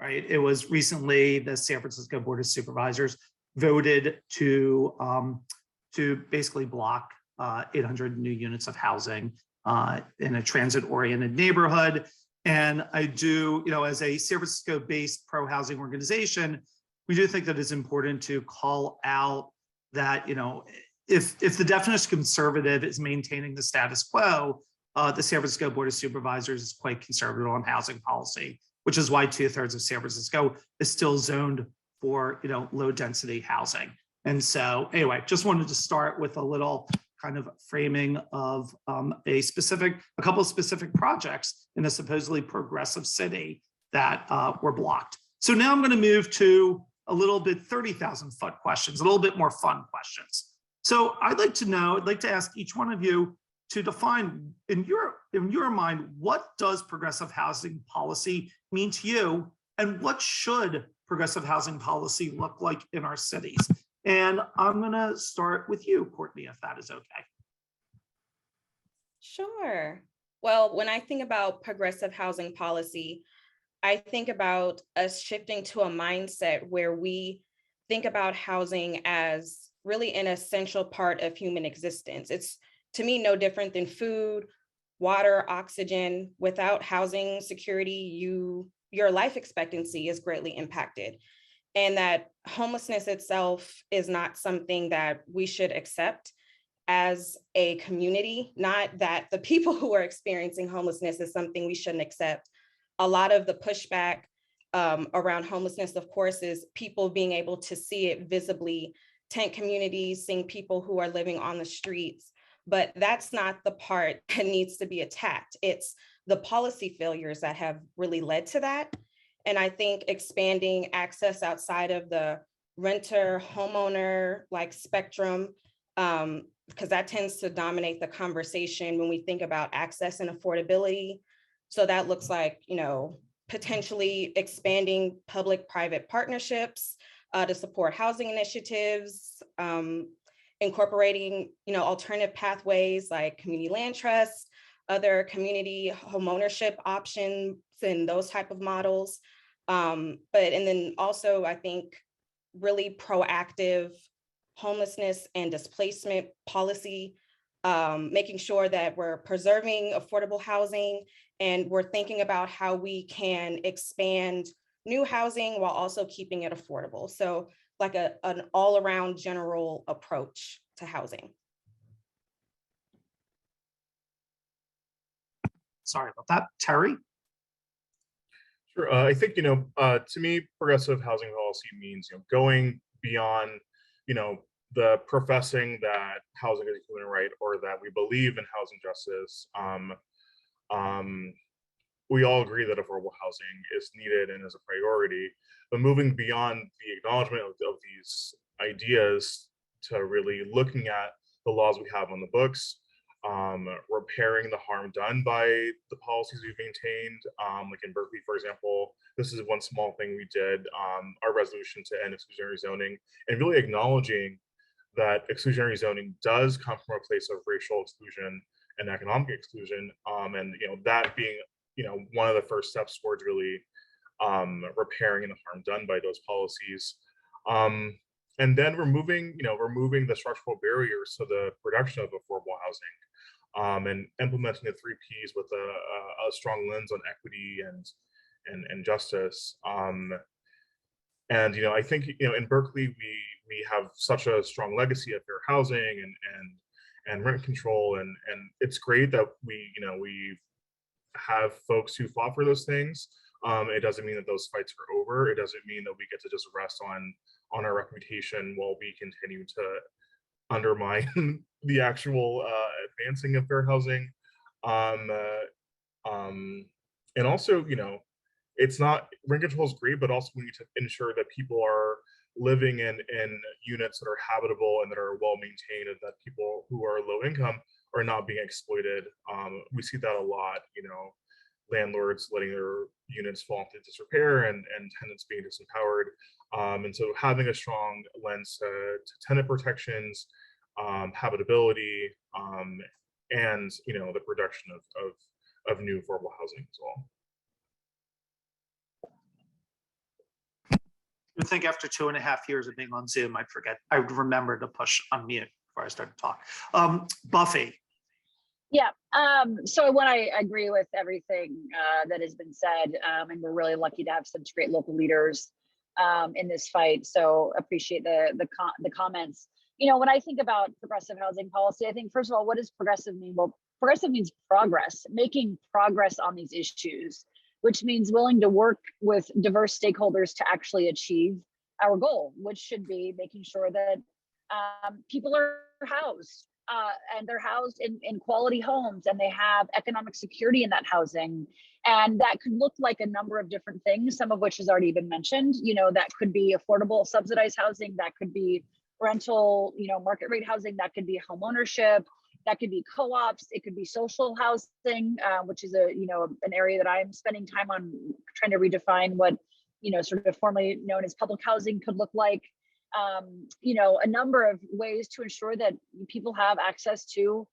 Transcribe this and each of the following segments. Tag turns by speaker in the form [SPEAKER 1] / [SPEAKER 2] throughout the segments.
[SPEAKER 1] right? It was recently the San Francisco Board of Supervisors voted to basically block 800 new units of housing in a transit-oriented neighborhood. And I do, as a San Francisco-based pro-housing organization, we do think that it's important to call out that, if the definition of conservative is maintaining the status quo, the San Francisco Board of Supervisors is quite conservative on housing policy, which is why 2/3 of San Francisco is still zoned for, low density housing. And so anyway, just wanted to start with a little kind of framing of a couple of specific projects in a supposedly progressive city that were blocked. So now I'm going to move to a little bit 30,000 foot questions, a little bit more fun questions. So I'd like to ask each one of you to define in your mind, what does progressive housing policy mean to you, and what should progressive housing policy look like in our cities? And I'm gonna start with you, Courtney, if that is okay.
[SPEAKER 2] Sure. Well, when I think about progressive housing policy, I think about us shifting to a mindset where we think about housing as really an essential part of human existence. It's, to me, no different than food, water, oxygen. Without housing security, your life expectancy is greatly impacted. And that homelessness itself is not something that we should accept as a community, not that the people who are experiencing homelessness is something we shouldn't accept. A lot of the pushback around homelessness, of course, is people being able to see it visibly, tent communities, seeing people who are living on the streets, but that's not the part that needs to be attacked. It's the policy failures that have really led to that. And I think expanding access outside of the renter, homeowner like spectrum, because that tends to dominate the conversation when we think about access and affordability. So that looks like, potentially expanding public-private partnerships to support housing initiatives, incorporating, alternative pathways like community land trusts, other community homeownership options and those type of models. And then also, I think, really proactive homelessness and displacement policy, making sure that we're preserving affordable housing and we're thinking about how we can expand new housing while also keeping it affordable. So like an all-around general approach to housing.
[SPEAKER 1] Sorry about that. Terry?
[SPEAKER 3] Sure. I think, to me, progressive housing policy means, going beyond, the professing that housing is a human right or that we believe in housing justice. We all agree that affordable housing is needed and is a priority, but moving beyond the acknowledgement of these ideas to really looking at the laws we have on the books, repairing the harm done by the policies we've maintained. Like in Berkeley, for example, this is one small thing we did, our resolution to end exclusionary zoning, and really acknowledging that exclusionary zoning does come from a place of racial exclusion and economic exclusion, and that being one of the first steps towards really repairing the harm done by those policies. And then removing the structural barriers to the production of affordable housing, and implementing the 3 Ps with a strong lens on equity and justice. And I think in Berkeley we have such a strong legacy of fair housing and rent control, and it's great that we have folks who fought for those things. It doesn't mean that those fights are over. It doesn't mean that we get to just rest on our reputation while we continue to undermine the actual advancing of fair housing. And also, it's not, rent control is great, but also we need to ensure that people are living in units that are habitable and that are well maintained, and that people who are low income are not being exploited. We see that a lot, landlords letting their units fall into disrepair and tenants being disempowered. And so having a strong lens to tenant protections, habitability, and the production of, of, of new affordable housing as well.
[SPEAKER 1] I think after 2.5 years of being on Zoom, I would remember to push unmute before I started to talk. Buffy.
[SPEAKER 4] Yeah, so when I agree with everything that has been said, and we're really lucky to have such great local leaders in this fight. So appreciate the comments. You know, when I think about progressive housing policy, I think first of all, what does progressive mean? Well, progressive means progress, making progress on these issues, which means willing to work with diverse stakeholders to actually achieve our goal, which should be making sure that people are housed and they're housed in quality homes and they have economic security in that housing. And that could look like a number of different things, some of which has already been mentioned. You know, that could be affordable subsidized housing, that could be rental, you know, market rate housing, that could be home ownership, that could be co-ops, it could be social housing, which is an area that I'm spending time on trying to redefine what, sort of formerly known as public housing could look like. A number of ways to ensure that people have access to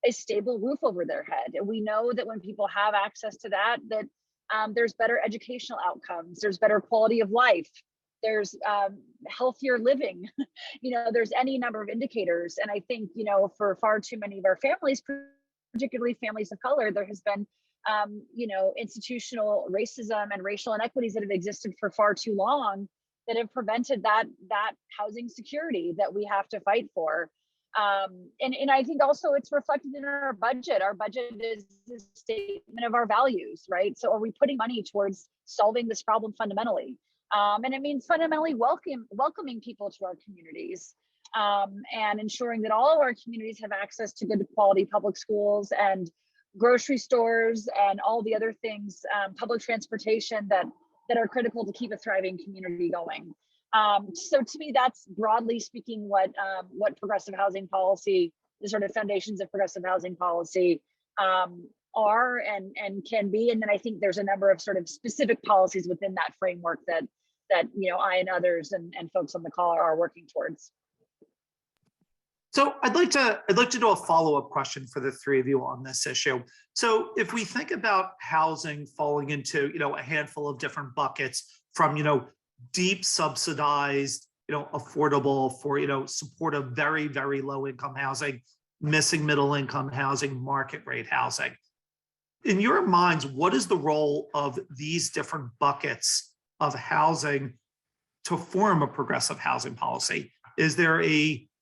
[SPEAKER 4] a stable roof over their head. And we know that when people have access to that, there's better educational outcomes, there's better quality of life, there's healthier living, there's any number of indicators. And I think, for far too many of our families, particularly families of color, there has been, institutional racism and racial inequities that have existed for far too long that have prevented that housing security that we have to fight for. And I think also it's reflected in our budget. Our budget is a statement of our values, right? So are we putting money towards solving this problem fundamentally? And it means fundamentally welcoming people to our communities and ensuring that all of our communities have access to good quality public schools and grocery stores and all the other things, public transportation that are critical to keep a thriving community going. So to me, that's broadly speaking what progressive housing policy, the sort of foundations of progressive housing policy are and can be. And then I think there's a number of sort of specific policies within that framework that I and others and folks on the call are working towards.
[SPEAKER 1] So I'd like to do a follow-up question for the three of you on this issue. So if we think about housing falling into a handful of different buckets from deep subsidized, affordable for support of very, very low income housing, missing middle income housing, market rate housing. In your minds, what is the role of these different buckets of housing to form a progressive housing policy? Is there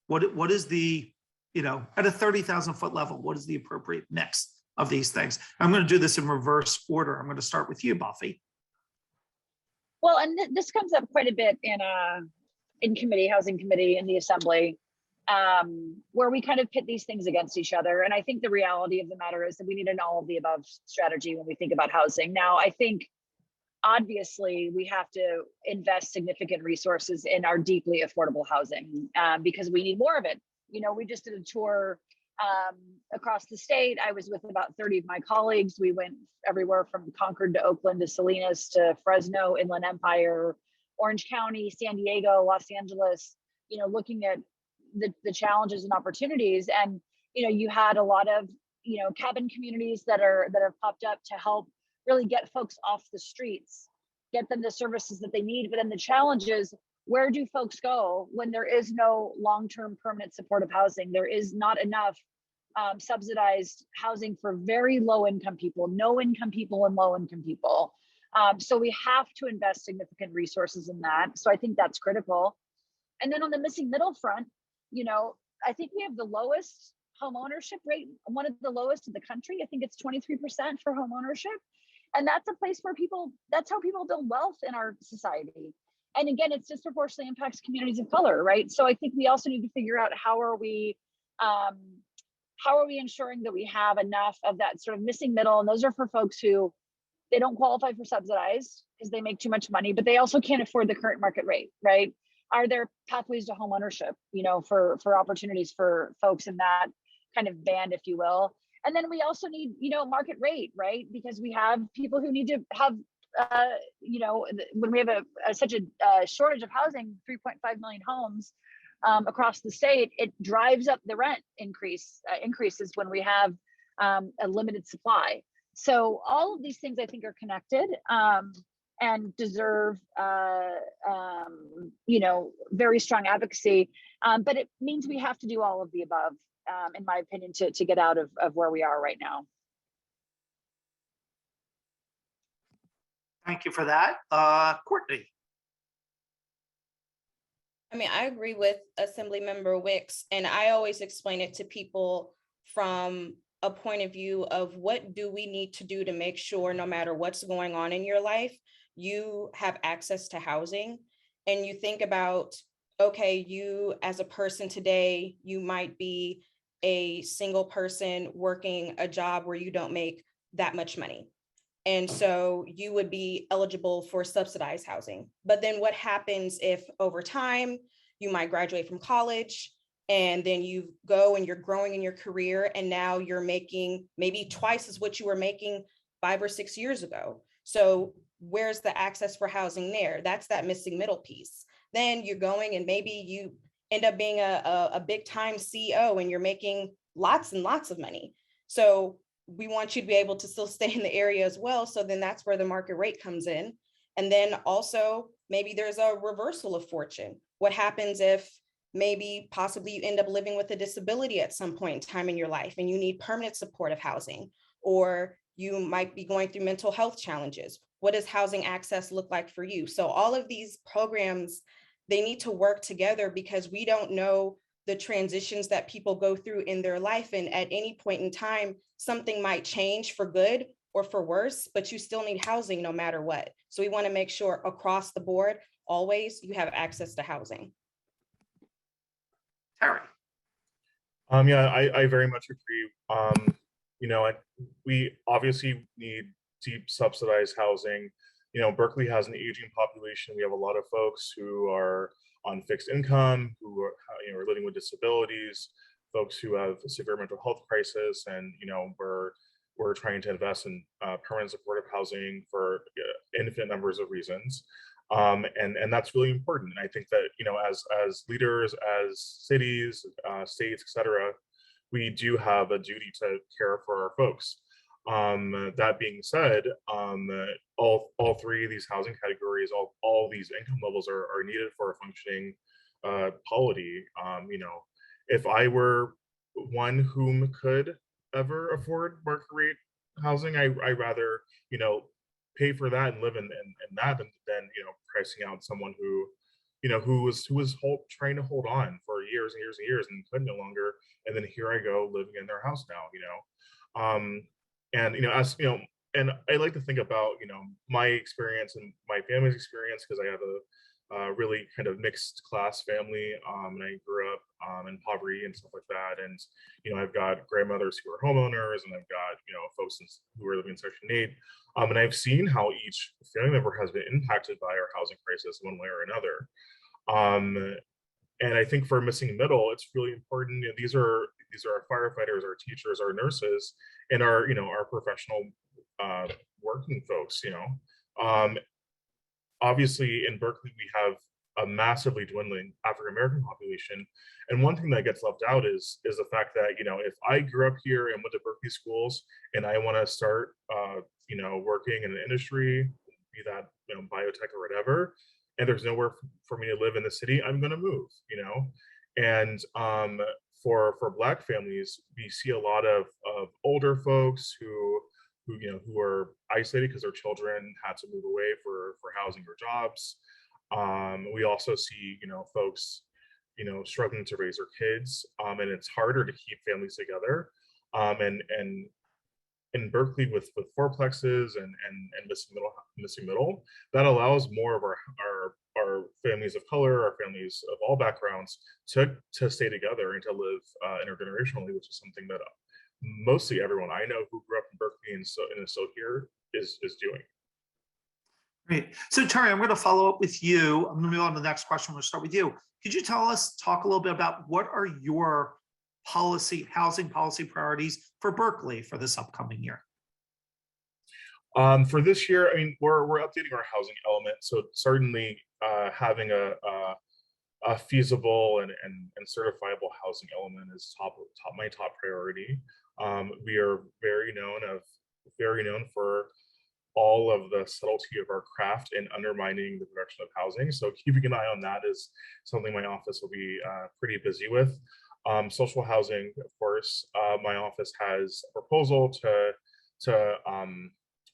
[SPEAKER 1] what is the, at a 30,000 foot level, what is the appropriate mix of these things? I'm going to do this in reverse order. I'm going to start with you, Buffy.
[SPEAKER 4] Well, and this comes up quite a bit in committee, housing committee in the assembly, where we kind of pit these things against each other. And I think the reality of the matter is that we need an all of the above strategy when we think about housing. Now, I think obviously we have to invest significant resources in our deeply affordable housing because we need more of it. We just did a tour across the state. I was with about 30 of my colleagues. We went everywhere from Concord to Oakland to Salinas to Fresno, Inland Empire, Orange County, San Diego, Los Angeles, looking at the challenges and opportunities. And, you had a lot of, cabin communities that have popped up to help really get folks off the streets, get them the services that they need. But then the challenge is, where do folks go when there is no long-term permanent supportive housing? There is not enough subsidized housing for very low income people, no income people and low income people. So we have to invest significant resources in that. So I think that's critical. And then on the missing middle front, I think we have the lowest home ownership rate, one of the lowest in the country. I think it's 23% for home ownership. And that's a place where that's how people build wealth in our society. And again, it disproportionately impacts communities of color, right? So I think we also need to figure out how are we ensuring that we have enough of that sort of missing middle. And those are for folks who they don't qualify for subsidized because they make too much money, but they also can't afford the current market rate, right? Are there pathways to home ownership, for opportunities for folks in that kind of band, if you will? And then we also need, market rate, right? Because we have people who need to have, when we have such a shortage of housing, 3.5 million homes across the state, it drives up the rent increases when we have a limited supply. So all of these things I think are connected. and deserve, you know, very strong advocacy. But it means we have to do all of the above, in my opinion, to get out of where we are right now.
[SPEAKER 1] Thank you for that. Courtney.
[SPEAKER 2] I mean, I agree with Assemblymember Wicks, and I always explain it to people from a point of view of what do we need to do to make sure no matter what's going on in your life, you have access to housing. And you think about, okay, you as a person today, you might be a single person working a job where you don't make that much money. And so you would be eligible for subsidized housing. But then what happens if over time you might graduate from college and then you go and you're growing in your career and now you're making maybe twice as what you were making 5 or 6 years ago. So where's the access for housing there? That's that missing middle piece. Then you're going and maybe you end up being a big time CEO and you're making lots and lots of money. So we want you to be able to still stay in the area as well. So then that's where the market rate comes in. And then also maybe there's a reversal of fortune. What happens if maybe possibly you end up living with a disability at some point in time in your life and you need permanent supportive housing, or you might be going through mental health challenges. What does housing access look like for you? So all of these programs, they need to work together because we don't know the transitions that people go through in their life. And at any point in time, something might change for good or for worse, but you still need housing no matter what. So we want to make sure across the board, always you have access to housing.
[SPEAKER 1] Terry.
[SPEAKER 3] Yeah, I very much agree. You know, we obviously need deep subsidized housing. You know, Berkeley has an aging population. We have a lot of folks who are on fixed income, who are, you know, are living with disabilities, folks who have a severe mental health crisis, and you know, we're trying to invest in permanent supportive housing for infinite numbers of reasons, and that's really important. And I think that, you know, as leaders, as cities, states, etc., we do have a duty to care for our folks. That being said, all three of these housing categories, all these income levels are needed for a functioning polity. You know, if I were one whom could ever afford market rate housing, I rather, you know, pay for that and live in that than you know, pricing out someone who, you know, who was trying to hold on for years and years and years and could no longer, and then here I go living in their house now, you know. And you know, as you know, and I like to think about, you know, my experience and my family's experience, because I have a really kind of mixed class family, and I grew up in poverty and stuff like that. And you know, I've got grandmothers who are homeowners, and I've got, you know, folks who are living in Section 8, and I've seen how each family member has been impacted by our housing crisis one way or another. And I think for missing middle, it's really important. You know, these are our firefighters, our teachers, our nurses, and our, you know, our professional working folks. You know, obviously in Berkeley we have a massively dwindling African American population, and one thing that gets left out is the fact that, you know, if I grew up here and went to Berkeley schools and I want to start, you know, working in an industry, be that, you know, biotech or whatever, and there's nowhere for me to live in the city, I'm going to move, you know. And for Black families, we see a lot of older folks who you know, who are isolated because their children had to move away for housing or jobs. We also see, you know, folks, you know, struggling to raise their kids, and it's harder to keep families together. And in Berkeley with fourplexes and missing middle, that allows more of our families of color, our families of all backgrounds to stay together and to live intergenerationally, which is something that mostly everyone I know who grew up in Berkeley and is still here is doing.
[SPEAKER 1] Great. So Terry, I'm going to follow up with you. I'm going to move on to the next question. We'll start with you. Could you talk a little bit about what are your housing policy priorities for Berkeley for this upcoming year?
[SPEAKER 3] For this year, I mean, we're updating our housing element. So certainly having a feasible and certifiable housing element is my top priority. We are very known for all of the subtlety of our craft and undermining the production of housing. So keeping an eye on that is something my office will be pretty busy with. Social housing, of course, my office has a proposal to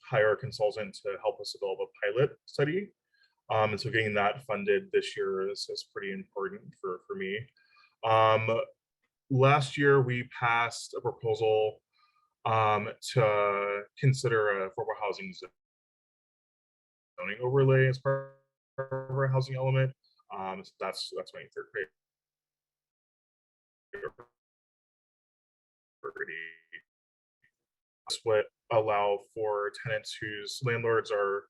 [SPEAKER 3] hire a consultant to help us develop a pilot study. And so getting that funded this year is pretty important for me. Last year, we passed a proposal to consider a affordable housing zoning overlay as part of our housing element. So that's my third priority. This would allow for tenants whose landlords are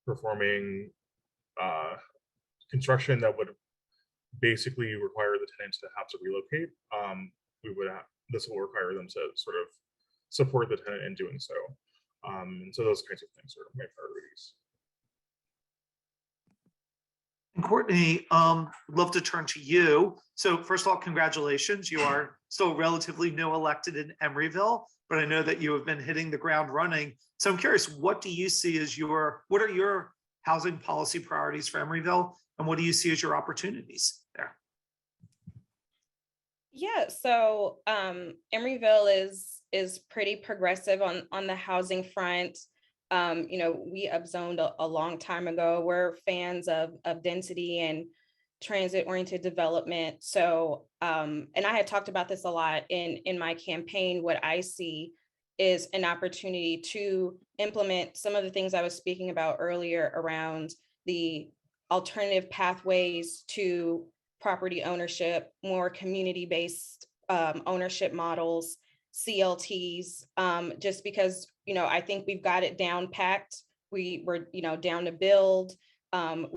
[SPEAKER 3] performing construction that would basically require the tenants to have to relocate. This will require them to sort of support the tenant in doing so. And so those kinds of things are my priorities.
[SPEAKER 1] And Courtney, love to turn to you. So first of all, congratulations. You are still relatively new elected in Emeryville, but I know that you have been hitting the ground running. So I'm curious, what do you see as what are your housing policy priorities for Emeryville? And what do you see as your opportunities there?
[SPEAKER 2] Yeah, so Emeryville is pretty progressive on the housing front. You know, we upzoned a long time ago. We're fans of density and transit-oriented development. So, and I had talked about this a lot in my campaign. What I see is an opportunity to implement some of the things I was speaking about earlier around the alternative pathways to property ownership, more community-based ownership models, CLTs, just because, you know, I think we've got it down packed. We're, you know, down to build.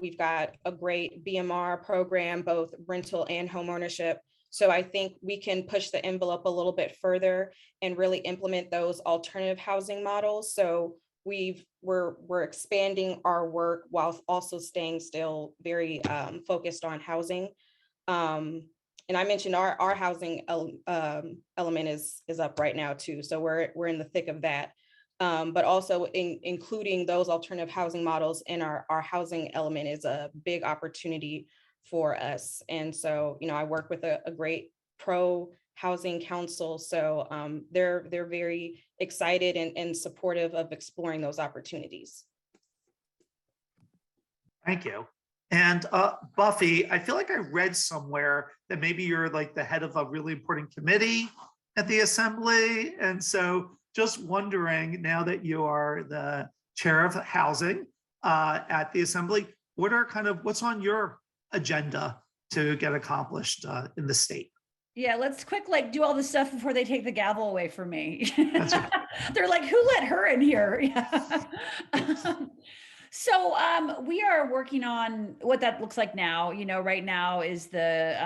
[SPEAKER 2] We've got a great BMR program, both rental and home ownership. So I think we can push the envelope a little bit further and really implement those alternative housing models. So we're expanding our work while also staying still very focused on housing. And I mentioned our housing element is up right now too. So we're in the thick of that. But also including those alternative housing models in our housing element is a big opportunity for us. And so, you know, I work with a great pro housing council. So they're very excited and supportive of exploring those opportunities.
[SPEAKER 1] Thank you. And Buffy, I feel like I read somewhere that maybe you're like the head of a really important committee at the Assembly. And so just wondering, now that you are the chair of housing at the Assembly, what's on your agenda to get accomplished in the state?
[SPEAKER 5] Yeah, let's do all this stuff before they take the gavel away from me.
[SPEAKER 1] That's right.
[SPEAKER 5] They're like, who let her in here? Yeah. So we are working on what that looks like now. You know, right now is the,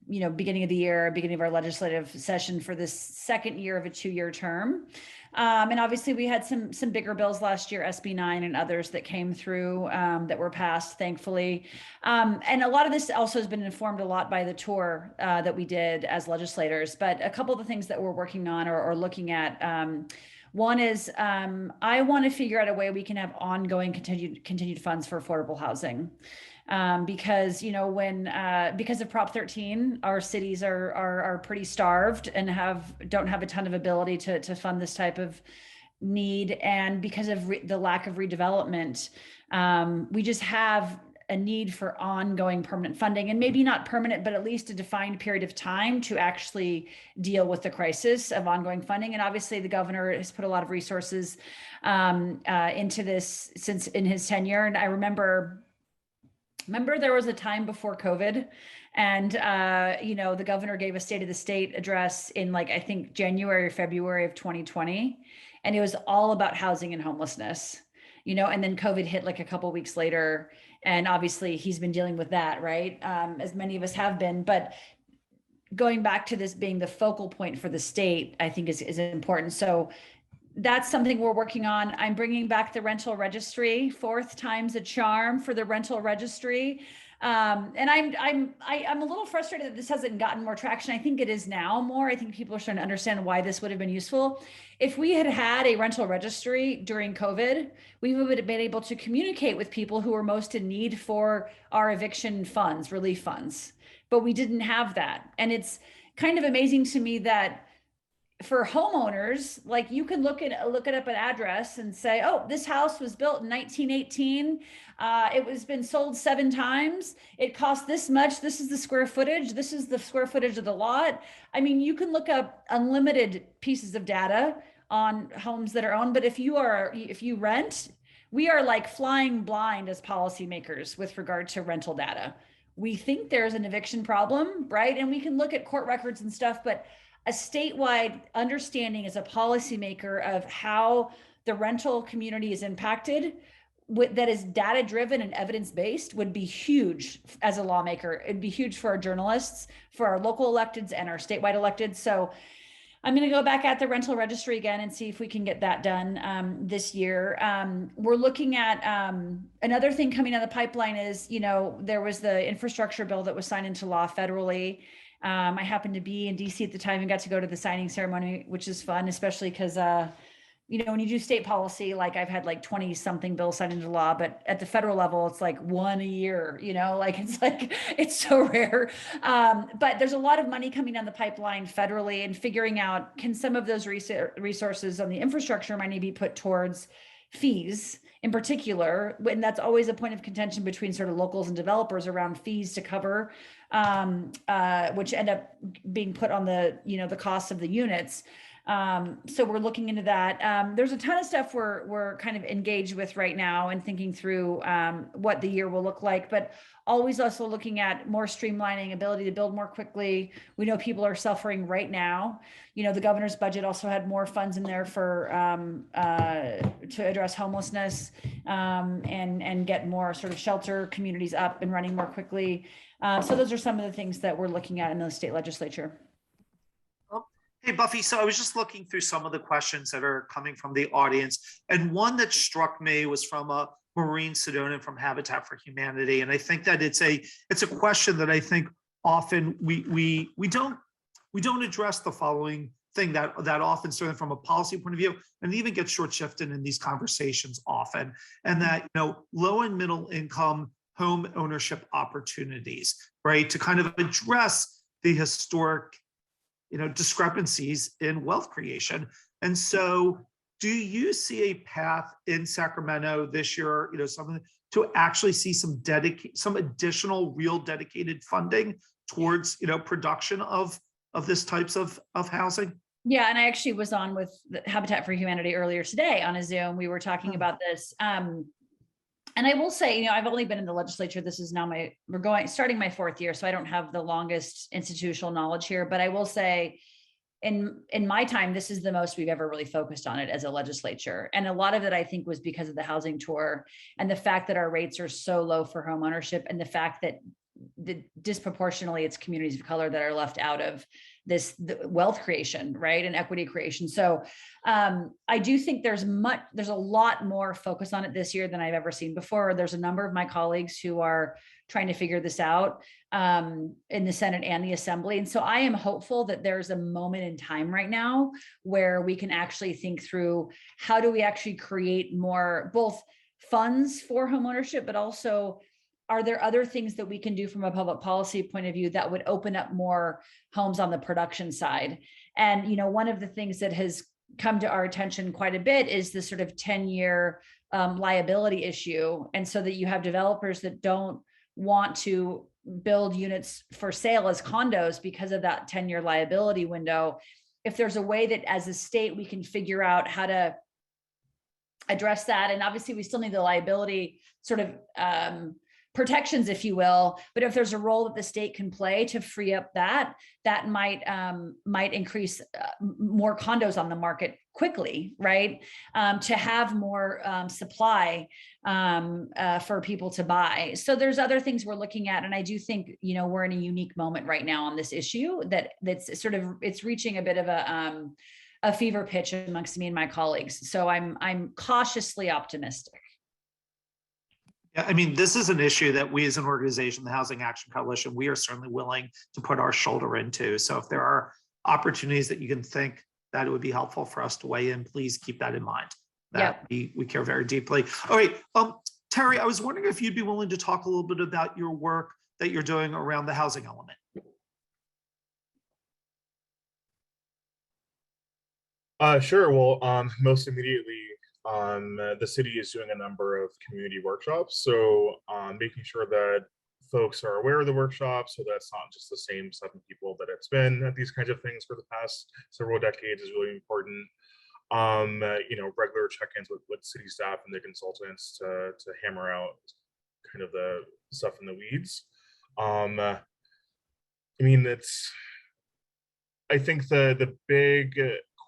[SPEAKER 5] you know, beginning of the year, beginning of our legislative session for this second year of a 2-year term. And obviously we had some bigger bills last year, SB 9 and others that came through that were passed, thankfully. And a lot of this also has been informed a lot by the tour that we did as legislators. But a couple of the things that we're working on or looking at, one is I want to figure out a way we can have ongoing continued funds for affordable housing. Because, you know, because of Prop 13, our cities are pretty starved and don't have a ton of ability to fund this type of need. And because of the lack of redevelopment, we just have a need for ongoing permanent funding, and maybe not permanent, but at least a defined period of time to actually deal with the crisis of ongoing funding. And obviously the governor has put a lot of resources into this since in his tenure. And I remember there was a time before COVID, and you know, the governor gave a State of the State address in I think January or February of 2020, and it was all about housing and homelessness, you know, and then COVID hit a couple of weeks later, and obviously he's been dealing with that, right? As many of us have been, but going back to this being the focal point for the state, I think is important. So that's something we're working on. I'm bringing back the rental registry, fourth time's a charm for the rental registry. And I'm a little frustrated that this hasn't gotten more traction. I think it is now more. I think people are starting to understand why this would have been useful. If we had had a rental registry during COVID, we would have been able to communicate with people who were most in need for our eviction funds, relief funds, but we didn't have that. And it's kind of amazing to me that for homeowners, like you can look it up an address and say, oh, this house was built in 1918. It was been sold 7 times. It cost this much. This is the square footage. This is the square footage of the lot. I mean, you can look up unlimited pieces of data on homes that are owned. But if you rent, we are like flying blind as policymakers with regard to rental data. We think there's an eviction problem, right? And we can look at court records and stuff, but a statewide understanding as a policymaker of how the rental community is impacted that is data driven and evidence based would be huge as a lawmaker. It'd be huge for our journalists, for our local electeds and our statewide electeds. So I'm going to go back at the rental registry again and see if we can get that done this year. We're looking at another thing coming down the pipeline is, there was the infrastructure bill that was signed into law federally. I happened to be in DC at the time and got to go to the signing ceremony, which is fun, especially because, when you do state policy, like I've had like 20 something bills signed into law, but at the federal level, it's like one a year, it's so rare. But there's a lot of money coming down the pipeline federally and figuring out, can some of those resources on the infrastructure money be put towards fees in particular, and that's always a point of contention between sort of locals and developers around fees to cover, which end up being put on the, the cost of the units. So we're looking into that. There's a ton of stuff we're kind of engaged with right now and thinking through what the year will look like, but always also looking at more streamlining, ability to build more quickly. We know people are suffering right now. The governor's budget also had more funds in there for to address homelessness and get more sort of shelter communities up and running more quickly. So those are some of the things that we're looking at in the state legislature.
[SPEAKER 1] Hey, Buffy, so I was just looking through some of the questions that are coming from the audience, and one that struck me was from a Maureen Sedona from Habitat for Humanity. And I think that it's a question that I think often we don't address the following thing that often, certainly from a policy point of view, and it even gets short shifted in these conversations often, and that low and middle income home ownership opportunities, right, to kind of address the historic discrepancies in wealth creation. And so do you see a path in Sacramento this year, something to actually see some additional real dedicated funding towards, production of this types of housing?
[SPEAKER 5] Yeah. And I actually was on with the Habitat for Humanity earlier today on a Zoom. We were talking about this. And I will say, I've only been in the legislature. This is now starting my 4th year. So I don't have the longest institutional knowledge here, but I will say in my time, this is the most we've ever really focused on it as a legislature. And a lot of it, I think, was because of the housing tour and the fact that our rates are so low for home ownership, and the fact that disproportionately it's communities of color that are left out of the wealth creation, right, and equity creation. So I do think there's a lot more focus on it this year than I've ever seen before. There's a number of my colleagues who are trying to figure this out in the Senate and the Assembly. And so I am hopeful that there's a moment in time right now where we can actually think through how do we actually create more both funds for homeownership, but also are there other things that we can do from a public policy point of view that would open up more homes on the production side? And, one of the things that has come to our attention quite a bit is this sort of 10-year liability issue. And so that you have developers that don't want to build units for sale as condos because of that 10-year liability window. If there's a way that as a state, we can figure out how to address that. And obviously we still need the liability sort of protections, if you will, but if there's a role that the state can play to free up that might increase more condos on the market quickly, right? To have more supply for people to buy. So there's other things we're looking at. And I do think, we're in a unique moment right now on this issue that's sort of, it's reaching a bit of a fever pitch amongst me and my colleagues. So I'm cautiously optimistic.
[SPEAKER 1] Yeah, I mean, this is an issue that we as an organization, the Housing Action Coalition, we are certainly willing to put our shoulder into. So if there are opportunities that you can think that it would be helpful for us to weigh in, please keep that in mind. That we care very deeply. All right, Terry, I was wondering if you'd be willing to talk a little bit about your work that you're doing around the housing element.
[SPEAKER 3] Sure. Well, most immediately, the city is doing a number of community workshops. So making sure that folks are aware of the workshops, so that's not just the same 7 people that it's been at these kinds of things for the past several decades is really important. Regular check-ins with city staff and the consultants to hammer out kind of the stuff in the weeds. I think the big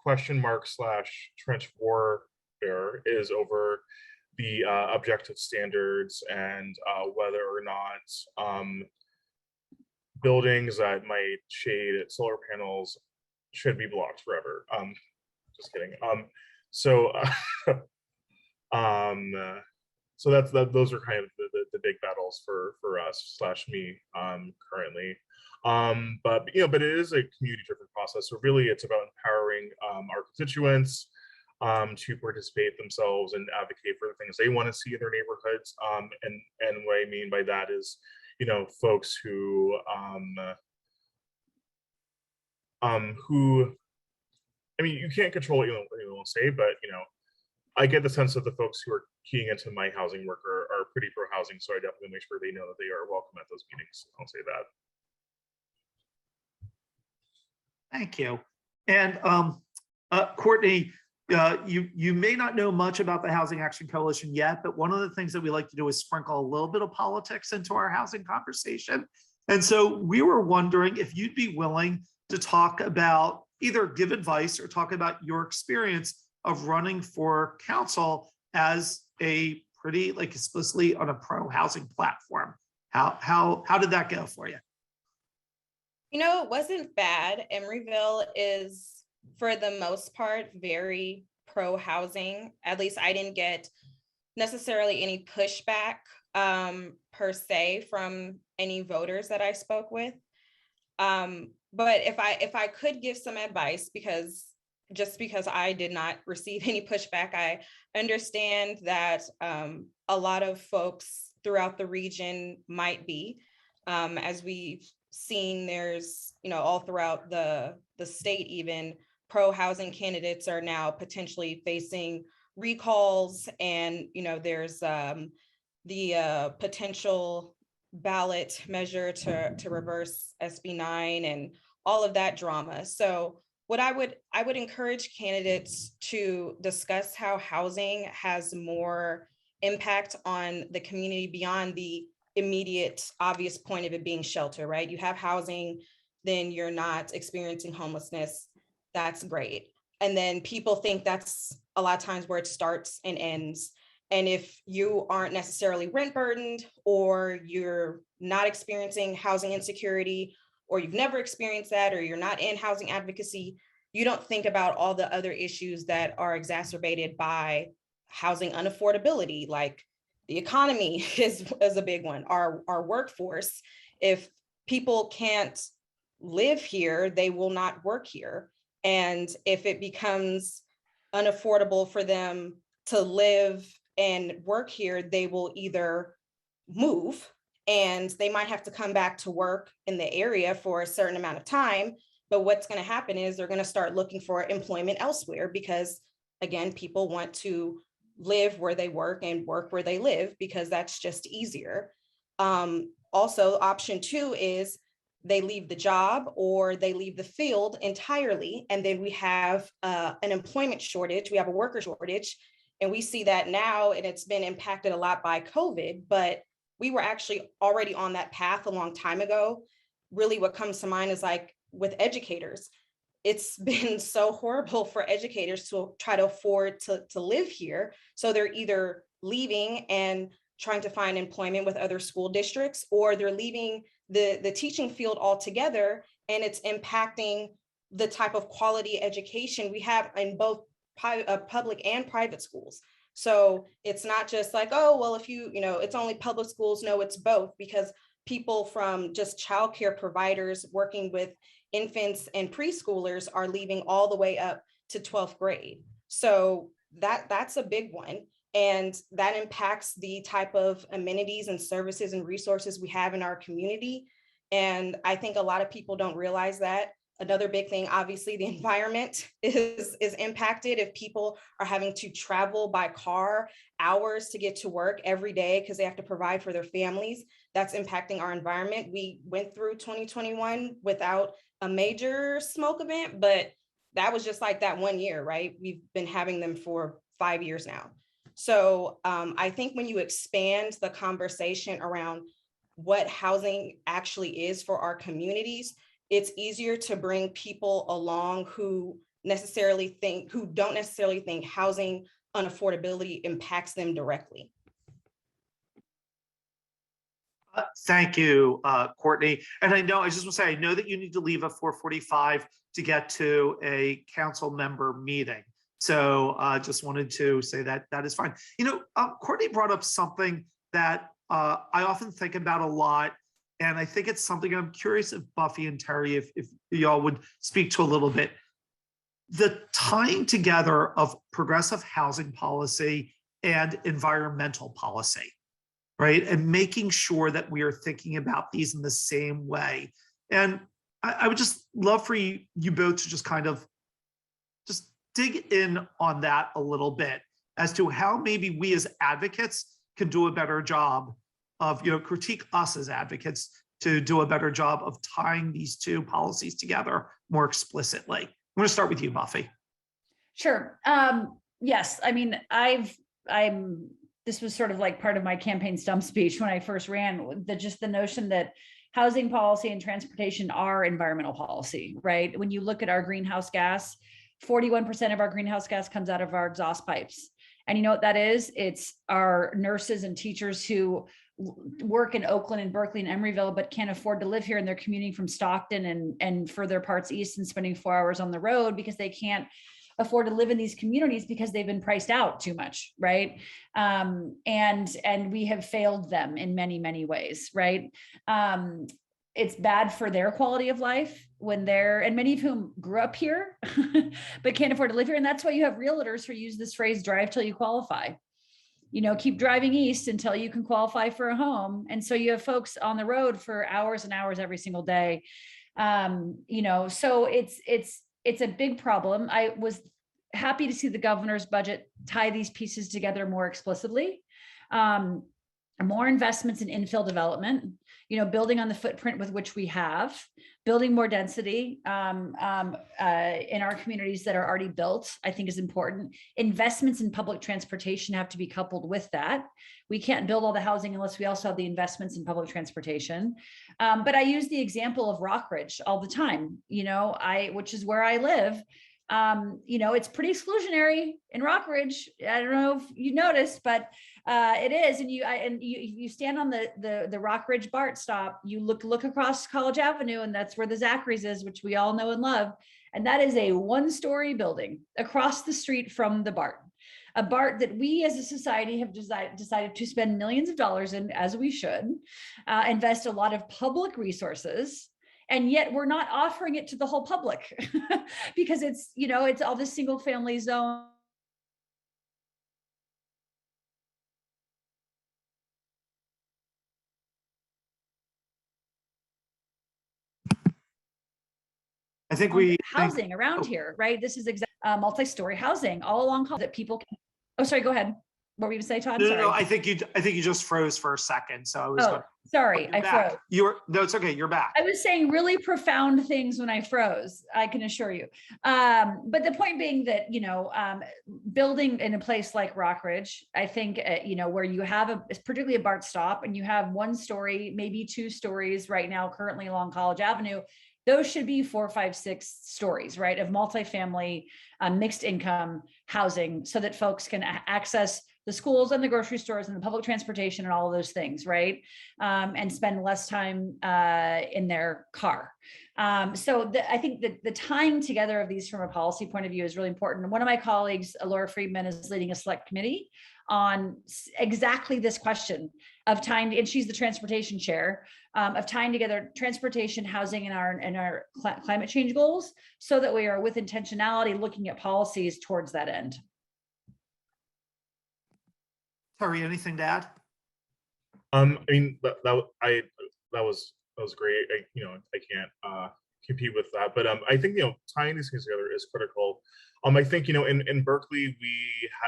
[SPEAKER 3] question mark / trench warfare is over the objective standards and whether or not buildings that might shade solar panels should be blocked forever. Just kidding. So those are kind of the big battles for us / me currently. But it is a community-driven process. So really, it's about empowering our constituents to participate themselves and advocate for the things they want to see in their neighborhoods. And what I mean by that is, folks who you can't control what anyone will say, but I get the sense that the folks who are keying into my housing work are pretty pro-housing, so I definitely make sure they know that they are welcome at those meetings. I'll say that.
[SPEAKER 1] Thank you. And Courtney, you may not know much about the Housing Action Coalition yet, but one of the things that we like to do is sprinkle a little bit of politics into our housing conversation. And so we were wondering if you'd be willing to talk about, either give advice or talk about your experience of running for council as a pretty explicitly on a pro-housing platform. How did that go for you?
[SPEAKER 2] It wasn't bad. Emeryville is, for the most part, very pro-housing. At least I didn't get necessarily any pushback per se from any voters that I spoke with. But if I could give some advice, because I did not receive any pushback, I understand that a lot of folks throughout the region might be. As we've seen, there's, all throughout the state, even pro-housing candidates are now potentially facing recalls, and, there's the potential ballot measure to reverse SB 9 and all of that drama. So what I would encourage candidates to discuss how housing has more impact on the community beyond the immediate obvious point of it being shelter, right? You have housing, then you're not experiencing homelessness. That's great. And then people think that's a lot of times where it starts and ends. And if you aren't necessarily rent burdened, or you're not experiencing housing insecurity, or you've never experienced that, or you're not in housing advocacy, you don't think about all the other issues that are exacerbated by housing unaffordability, like the economy is a big one. Our workforce, if people can't live here, they will not work here. And if it becomes unaffordable for them to live and work here, they will either move, and they might have to come back to work in the area for a certain amount of time. But what's going to happen is they're going to start looking for employment elsewhere, because again, people want to live where they work and work where they live, because that's just easier. Also, option 2 is they leave the job or they leave the field entirely. And then we have an employment shortage. We have a worker shortage. And we see that now, and it's been impacted a lot by COVID, but we were actually already on that path a long time ago. Really what comes to mind is like with educators. It's been so horrible for educators to try to afford to live here. So they're either leaving and trying to find employment with other school districts, or they're leaving the teaching field altogether, and it's impacting the type of quality education we have in both public and private schools. So it's not just like, oh, well, if it's only public schools. No, it's both, because people from just childcare providers working with infants and preschoolers are leaving all the way up to 12th grade. So that's a big one. And that impacts the type of amenities and services and resources we have in our community. And I think a lot of people don't realize that. Another big thing, obviously, the environment is impacted. If people are having to travel by car hours to get to work every day because they have to provide for their families, that's impacting our environment. We went through 2021 without a major smoke event, but that was just like that 1 year, right? We've been having them for 5 years now. So I think when you expand the conversation around what housing actually is for our communities, it's easier to bring people along who don't necessarily think housing unaffordability impacts them directly.
[SPEAKER 1] Thank you, Courtney. And I just want to say, I know that you need to leave at 4:45 to get to a council member meeting. So just wanted to say that is fine. Courtney brought up something that I often think about a lot. And I think it's something I'm curious if Buffy and Terry, if y'all would speak to a little bit. The tying together of progressive housing policy and environmental policy, right? And making sure that we are thinking about these in the same way. And I would just love for you both to just kind of just dig in on that a little bit as to how maybe we as advocates can do a better job of, critique us as advocates to do a better job of tying these two policies together more explicitly. I'm going to start with you, Buffy.
[SPEAKER 5] Sure. Yes. I mean, this was sort of like part of my campaign stump speech when I first ran, the notion that housing policy and transportation are environmental policy, right? When you look at our greenhouse gas, 41% of our greenhouse gas comes out of our exhaust pipes. And you know what that is? It's our nurses and teachers who work in Oakland and Berkeley and Emeryville, but can't afford to live here, and they're commuting from Stockton and further parts east and spending 4 hours on the road because they can't afford to live in these communities because they've been priced out too much, right? And we have failed them in many, many ways, right? It's bad for their quality of life and many of whom grew up here, but can't afford to live here. And that's why you have realtors who use this phrase, drive till you qualify. Keep driving east until you can qualify for a home. And so you have folks on the road for hours and hours every single day. So it's a big problem. I was happy to see the governor's budget tie these pieces together more explicitly. More investments in infill development, building on the footprint with which we have, building more density in our communities that are already built, I think is important. Investments in public transportation have to be coupled with that. We can't build all the housing unless we also have the investments in public transportation. But I use the example of Rockridge all the time, which is where I live. It's pretty exclusionary in Rockridge. I don't know if you noticed, but it is. And you stand on the Rockridge BART stop, you look across College Avenue, and that's where the Zachary's is, which we all know and love. And that is a 1-story building across the street from the BART. A BART that we as a society have decided to spend millions of dollars in, as we should, invest a lot of public resources. And yet we're not offering it to the whole public because it's all this single family zone.
[SPEAKER 1] I think we
[SPEAKER 5] housing around here, right? This is multi-story housing all along that people can. Oh, sorry, go ahead. What were you going to say, Todd?
[SPEAKER 1] No, I think you just froze for a second. So I was
[SPEAKER 5] sorry, I froze.
[SPEAKER 1] No, it's okay. You're back.
[SPEAKER 5] I was saying really profound things when I froze, I can assure you. But the point being that, building in a place like Rockridge, I think, where you have particularly a BART stop and you have 1 story, maybe 2 stories right now currently along College Avenue, those should be 4, 5, 6 stories, right, of multifamily mixed income housing so that folks can access the schools and the grocery stores and the public transportation and all of those things, right? And spend less time in their car. So I think that the tying together of these from a policy point of view is really important. One of my colleagues, Laura Friedman, is leading a select committee on exactly this question of tying, and she's the transportation chair, of tying together transportation, housing, and our climate change goals, so that we are with intentionality looking at policies towards that end.
[SPEAKER 1] Terry, anything to add?
[SPEAKER 3] I mean, that was great. I can't compete with that, but I think tying these things together is critical. I think in Berkeley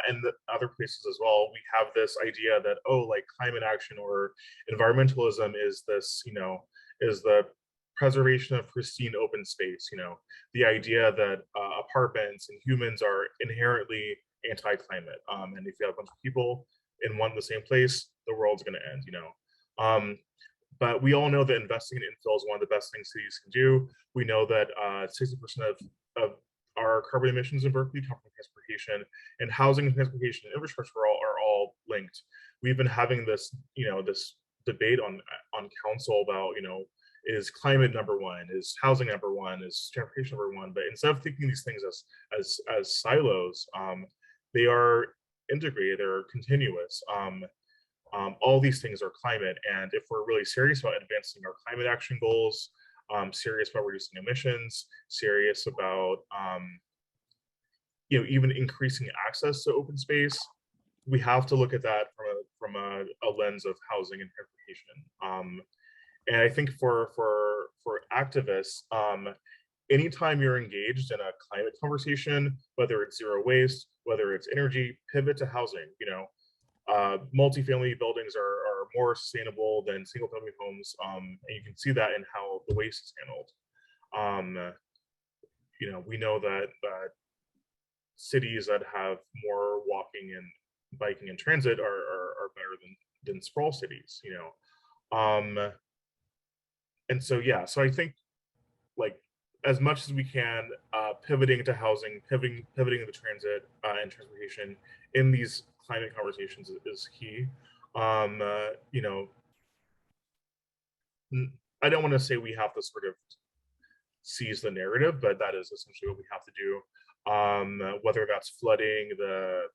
[SPEAKER 3] and the other places as well, we have this idea that like climate action or environmentalism is this is the preservation of pristine open space. The idea that apartments and humans are inherently anti-climate, and if you have a bunch of people in the same place, the world's going to end. But we all know that investing in infill is one of the best things cities can do. We know that 60% of our carbon emissions in Berkeley come from transportation, and housing and transportation and infrastructure are all linked. We've been having this, this debate on council about, is climate number one, is housing number one, is transportation number one? But instead of thinking these things as silos, they are integrated, they're continuous. All these things are climate, and if we're really serious about advancing our climate action goals, serious about reducing emissions, serious about even increasing access to open space, we have to look at that from a lens of housing and transportation. And I think for activists, anytime you're engaged in a climate conversation, whether it's zero waste, whether it's energy, pivot to housing. Multifamily buildings are more sustainable than single family homes, and you can see that in how the waste is handled. We know that cities that have more walking and biking and transit are better than sprawl cities. And so so I think, like, as much as we can, pivoting to housing, pivoting to transit and transportation in these climate conversations is key. I don't want to say we have to sort of seize the narrative, but that is essentially what we have to do. Whether that's flooding the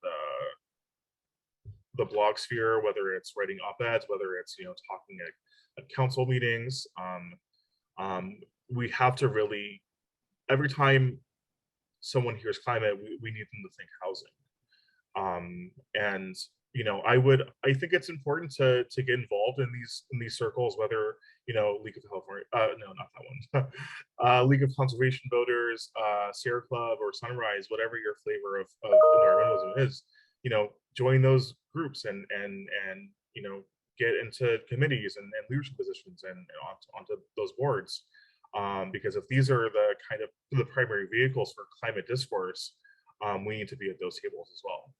[SPEAKER 3] blog sphere, whether it's writing op-eds, whether it's talking at council meetings, we have to really, every time someone hears climate, we need them to think housing. And I think it's important to get involved in these circles, whether League of California, no, not that one, League of Conservation Voters, Sierra Club, or Sunrise, whatever your flavor of environmentalism is. Join those groups and get into committees and leadership positions and onto those boards, because if these are the kind of the primary vehicles for climate discourse, we need to be at those tables as well.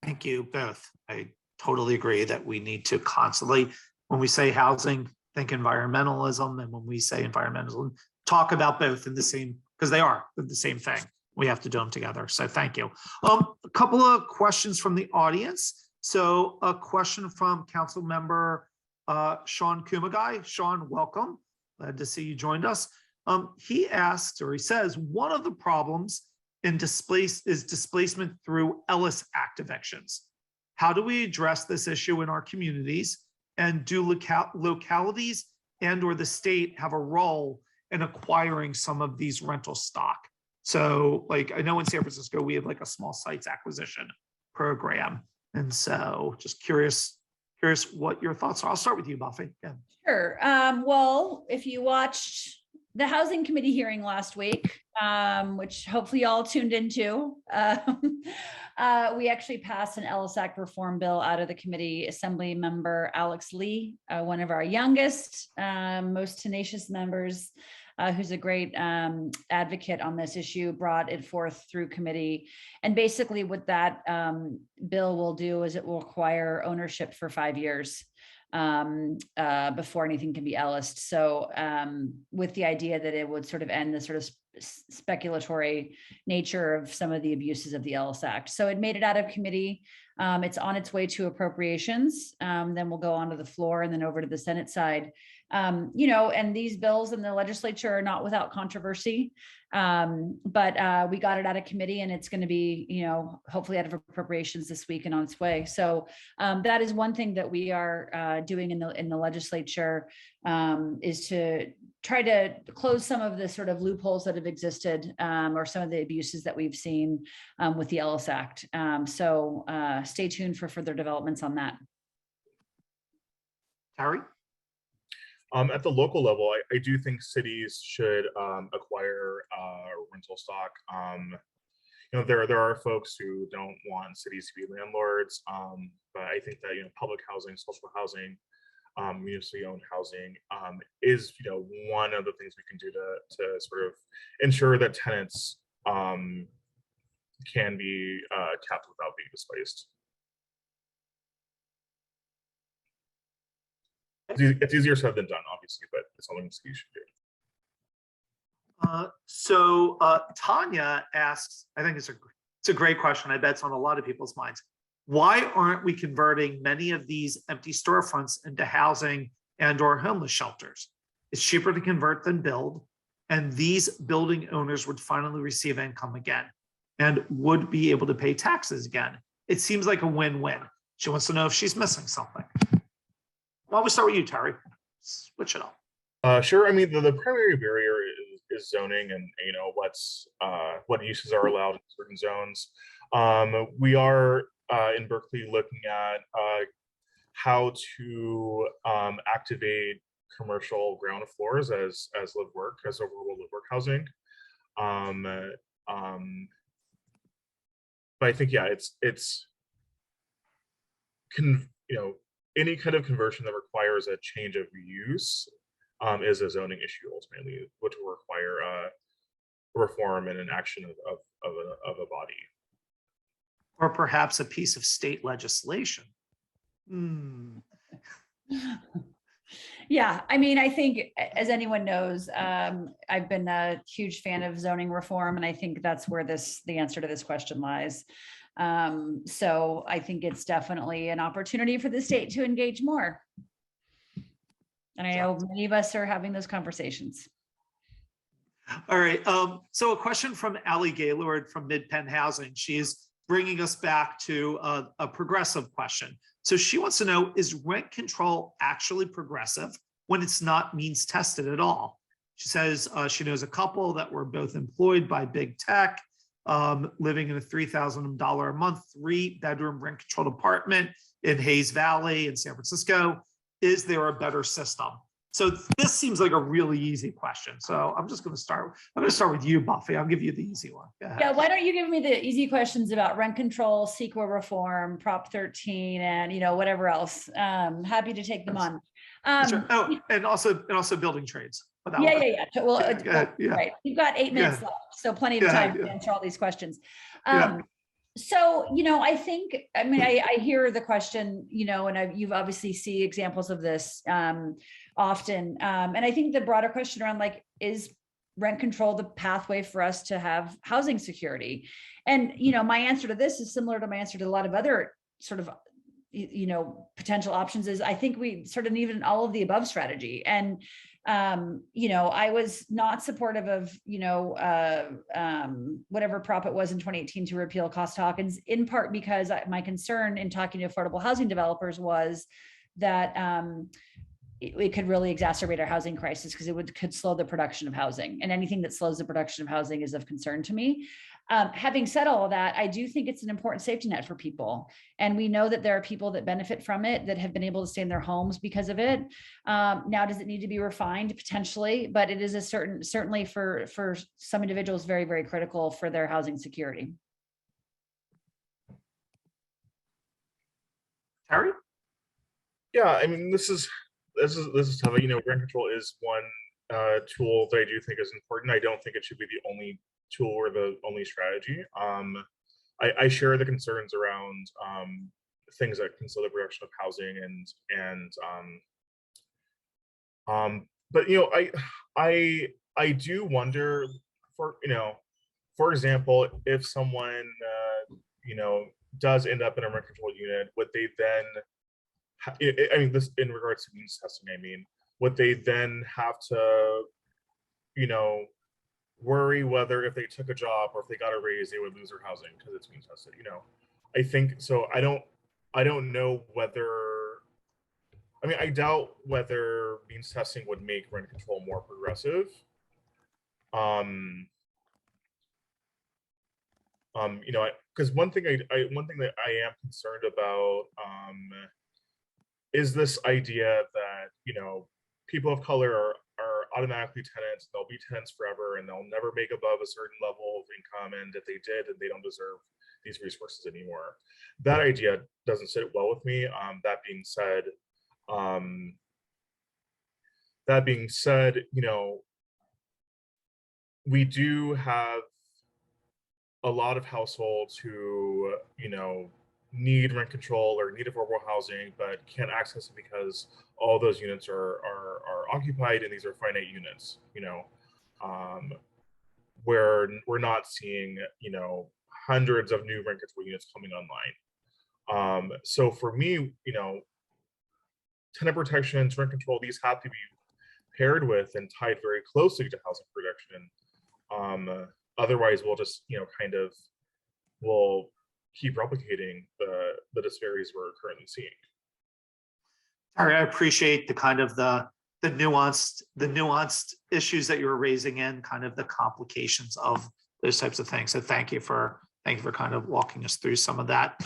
[SPEAKER 1] Thank you both. I totally agree that we need to constantly, when we say housing, think environmentalism, and when we say environmentalism, talk about both in the same, because they are the same thing. We have to do them together. So thank you. A couple of questions from the audience. So a question from Councilmember Sean Kumagai. Sean, welcome. Glad to see you joined us. He asks, or he says, one of the problems in displacement through LASAC evictions. How do we address this issue in our communities? And do localities and or the state have a role in acquiring some of these rental stock? So, like, I know in San Francisco, we have like a small sites acquisition program. And so just curious what your thoughts are. I'll start with you, Buffy. Yeah. Sure.
[SPEAKER 5] Well, if you watched the Housing Committee hearing last week, which hopefully y'all tuned into, we actually passed an LASAC reform bill out of the committee. Assemblymember Alex Lee, one of our youngest, most tenacious members, who's a great advocate on this issue, brought it forth through committee. And basically what that bill will do is it will acquire ownership for 5 years. before anything can be LS'd. So with the idea that it would sort of end the sort of speculatory nature of some of the abuses of the LASAC. So it made it out of committee. It's on its way to appropriations. Then we'll go onto the floor and then over to the Senate side. You know, and these bills in the legislature are not without controversy. But we got it out of committee and it's going to be, you know, hopefully out of appropriations this week and on its way. So that is one thing that we are doing in the legislature, is to try to close some of the sort of loopholes that have existed, or some of the abuses that we've seen with the Ellis Act. So stay tuned for further developments on that.
[SPEAKER 1] Harry?
[SPEAKER 3] At the local level, I do think cities should acquire rental stock. You know, there are folks who don't want cities to be landlords, but I think that, you know, public housing, social housing, municipally owned housing is, you know, one of the things we can do to sort of ensure that tenants can be kept without being displaced. It's easier said than done, obviously, but it's something you should do.
[SPEAKER 1] So Tanya asks, I think it's a great question. I bet it's on a lot of people's minds. Why aren't we converting many of these empty storefronts into housing and/or homeless shelters? It's cheaper to convert than build, and these building owners would finally receive income again and would be able to pay taxes again. It seems like a win-win. She wants to know if she's missing something. Why don't we start with you, Terry? Switch it up.
[SPEAKER 3] Sure. I mean, the primary barrier is zoning, and you know what uses are allowed in certain zones. We are in Berkeley looking at how to activate commercial ground floors as live work, as overall live work housing. But I think, yeah, it's you know, any kind of conversion that requires a change of use is a zoning issue ultimately, which will require reform and an action of a body.
[SPEAKER 1] Or perhaps a piece of state legislation.
[SPEAKER 5] Yeah, I mean, I think, as anyone knows, I've been a huge fan of zoning reform, and I think that's where the answer to this question lies. So I think it's definitely an opportunity for the state to engage more. And I know many of us are having those conversations.
[SPEAKER 1] All right. So a question from Allie Gaylord from Mid-Penn Housing. She's bringing us back to a progressive question. So she wants to know, is rent control actually progressive when it's not means tested at all? She says she knows a couple that were both employed by big tech, living in a $3,000 a month, 3-bedroom rent controlled apartment in Hayes Valley in San Francisco. Is there a better system? So this seems like a really easy question. So I'm just going to start. I'm going to start with you, Buffy. I'll give you the easy one.
[SPEAKER 5] Yeah, why don't you give me the easy questions about rent control, CEQA reform, Prop 13, and whatever else. Happy to take them on.
[SPEAKER 1] Sure. Oh, and also building trades.
[SPEAKER 5] Yeah. Well,
[SPEAKER 1] yeah.
[SPEAKER 5] Right. You've got 8 minutes left, so plenty of time to answer all these questions. So, I think, I hear the question, and you've obviously see examples of this often. And I think the broader question around is rent control the pathway for us to have housing security? And, my answer to this is similar to my answer to a lot of other sort of, potential options is I think we sort of need an all of the above strategy. And, I was not supportive of, whatever prop it was in 2018 to repeal Costa-Hawkins, in part because my concern in talking to affordable housing developers was that it could really exacerbate our housing crisis because it could slow the production of housing, and anything that slows the production of housing is of concern to me. Having said all of that, I do think it's an important safety net for people. And we know that there are people that benefit from it, that have been able to stay in their homes because of it. Now, does it need to be refined? Potentially, but it is certainly for some individuals, very, very critical for their housing security.
[SPEAKER 1] Harry?
[SPEAKER 3] Yeah, I mean, this is tough. Rent control is one tool that I do think is important. I don't think it should be the only tool or the only strategy. I share the concerns around things that can slow the production of housing but I do wonder, for example, if someone does end up in a rent control unit, would they then this in regards to means testing, would they then have to worry whether if they took a job or if they got a raise they would lose their housing because it's means tested? I think so. I don't know whether, I doubt whether means testing would make rent control more progressive. Because one thing that I am concerned about is this idea that people of color are automatically tenants. They'll be tenants forever, and they'll never make above a certain level of income. And if they did, then they don't deserve these resources anymore. That idea doesn't sit well with me. That being said, we do have a lot of households who, need rent control or need affordable housing, but can't access it because all those units are occupied, and these are finite units, where we're not seeing, hundreds of new rent control units coming online. So for me, tenant protections, rent control, these have to be paired with and tied very closely to housing production. Otherwise, we'll just, we'll keep replicating the disparities we're currently seeing.
[SPEAKER 1] Harry, I appreciate the kind of the nuanced issues that you were raising and kind of the complications of those types of things. So thank you for kind of walking us through some of that.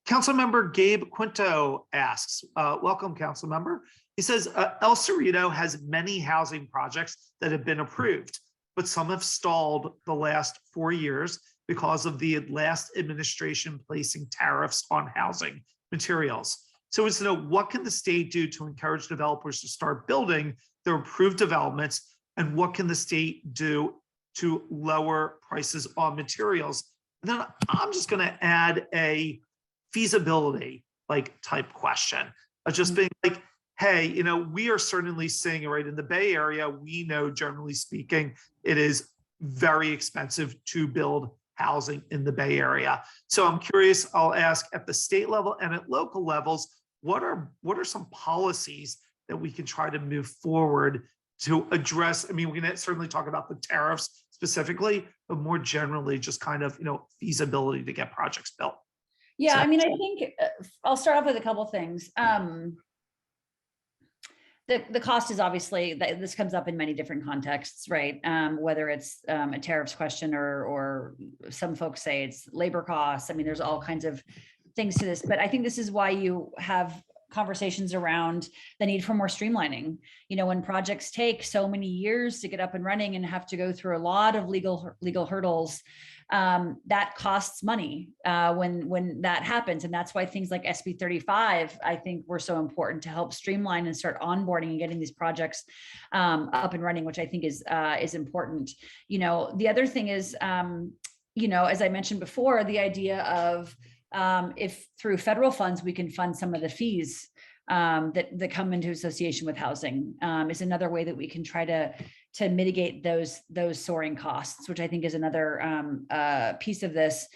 [SPEAKER 1] Councilmember Gabe Quinto asks, welcome, Councilmember. He says, El Cerrito has many housing projects that have been approved, but some have stalled the last 4 years because of the last administration placing tariffs on housing materials. So it's to know, what can the state do to encourage developers to start building their approved developments, and what can the state do to lower prices on materials? And then I'm just going to add a feasibility type question of just being like, hey, we are certainly seeing it right in the Bay Area. We know, generally speaking, it is very expensive to build housing in the Bay Area. So I'm curious, I'll ask at the state level and at local levels, what are some policies that we can try to move forward to address? We can certainly talk about the tariffs specifically, but more generally, just kind of, feasibility to get projects built.
[SPEAKER 5] Yeah,
[SPEAKER 1] So,
[SPEAKER 5] I think I'll start off with a couple things. The cost is obviously, this comes up in many different contexts, right? Whether it's a tariffs question or some folks say it's labor costs. There's all kinds of things to this, but I think this is why you have conversations around the need for more streamlining. When projects take so many years to get up and running and have to go through a lot of legal hurdles, that costs money when that happens. And that's why things like SB 35, I think, were so important to help streamline and start onboarding and getting these projects up and running, which I think is important. The other thing is, as I mentioned before, the idea of if through federal funds we can fund some of the fees that come into association with housing, is another way that we can try to mitigate those soaring costs, which I think is another piece of this.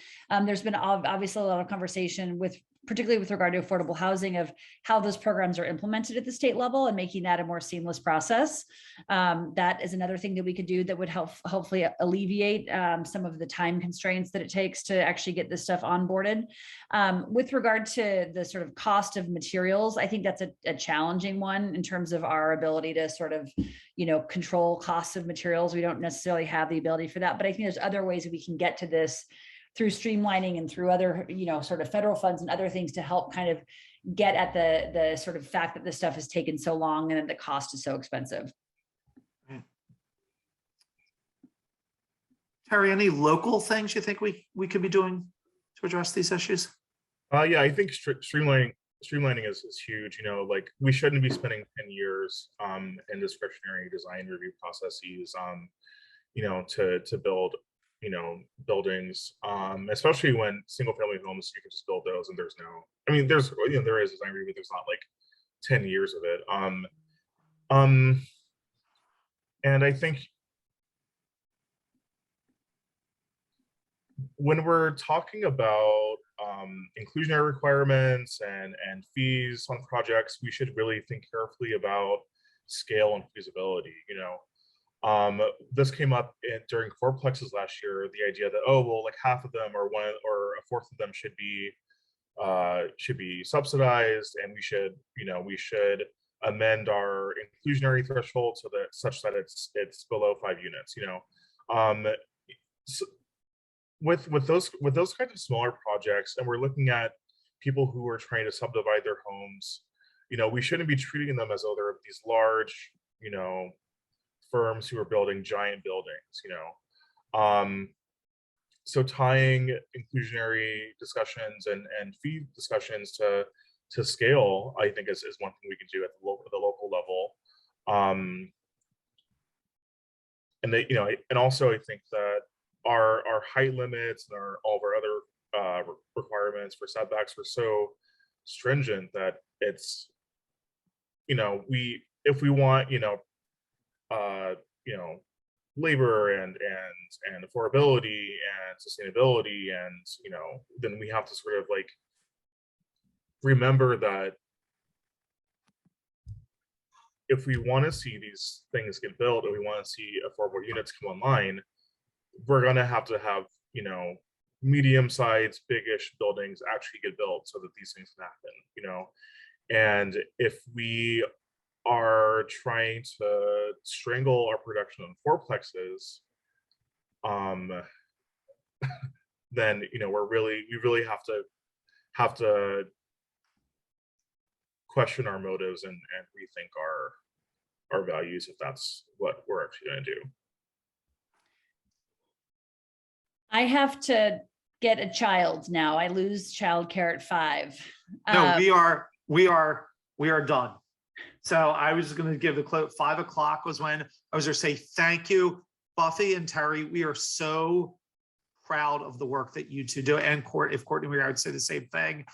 [SPEAKER 5] There's been obviously a lot of conversation particularly with regard to affordable housing, of how those programs are implemented at the state level and making that a more seamless process. That is another thing that we could do that would help hopefully alleviate some of the time constraints that it takes to actually get this stuff onboarded. With regard to the sort of cost of materials, I think that's a challenging one in terms of our ability to sort of, control costs of materials. We don't necessarily have the ability for that, but I think there's other ways that we can get to this through streamlining and through other, sort of federal funds and other things to help kind of get at the sort of fact that this stuff has taken so long and that the cost is so expensive.
[SPEAKER 1] Terry, any local things you think we could be doing to address these issues?
[SPEAKER 3] Yeah, I think streamlining is huge. We shouldn't be spending 10 years in discretionary design review processes, to build buildings, especially when single family homes, you can just build those and there's no, I mean, there's, there is design review, but there's not like 10 years of it. And I think when we're talking about inclusionary requirements and fees on projects, we should really think carefully about scale and feasibility. This came up during fourplexes last year, the idea that, oh, well, like half of them or a fourth of them should be subsidized, and we should amend our inclusionary threshold so that such that it's below 5 units. So with those kinds of smaller projects, and we're looking at people who are trying to subdivide their homes, we shouldn't be treating them as though they're these large, firms who are building giant buildings. So tying inclusionary discussions and fee discussions to scale, I think is one thing we can do at the local level. And also I think that our height limits and all of our other requirements for setbacks were so stringent that it's, if we want, labor and affordability and sustainability, and then we have to sort of like remember that if we want to see these things get built, or we want to see affordable units come online, we're going to have medium-sized, big-ish buildings actually get built so that these things can happen. And if we are trying to strangle our production on fourplexes, then we really have to question our motives and rethink our values, if that's what we're actually going to do.
[SPEAKER 5] I have to get a child now. I lose childcare at 5.
[SPEAKER 1] No, we are done. So I was going to give the quote. 5 o'clock was when I was going to say thank you, Buffy and Terry. We are so proud of the work that you two do, and if Courtney were here, I would say the same thing.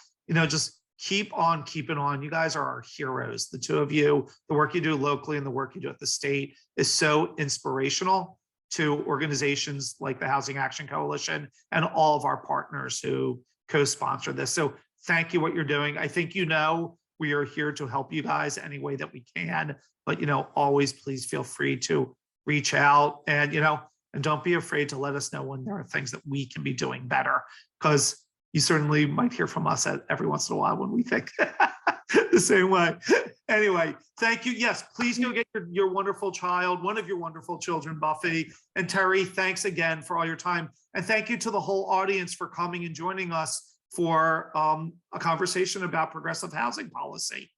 [SPEAKER 1] Just keep on keeping on. You guys are our heroes, the two of you. The work you do locally and the work you do at the state is so inspirational to organizations like the Housing Action Coalition and all of our partners who co-sponsor this. So thank you what you're doing. I think we are here to help you guys any way that we can, but always please feel free to reach out, and and don't be afraid to let us know when there are things that we can be doing better, because you certainly might hear from us every once in a while when we think the same way. Anyway, thank you. Yes, please go get your wonderful child, one of your wonderful children, Buffy. And Terry, thanks again for all your time. And thank you to the whole audience for coming and joining us for a conversation about progressive housing policy.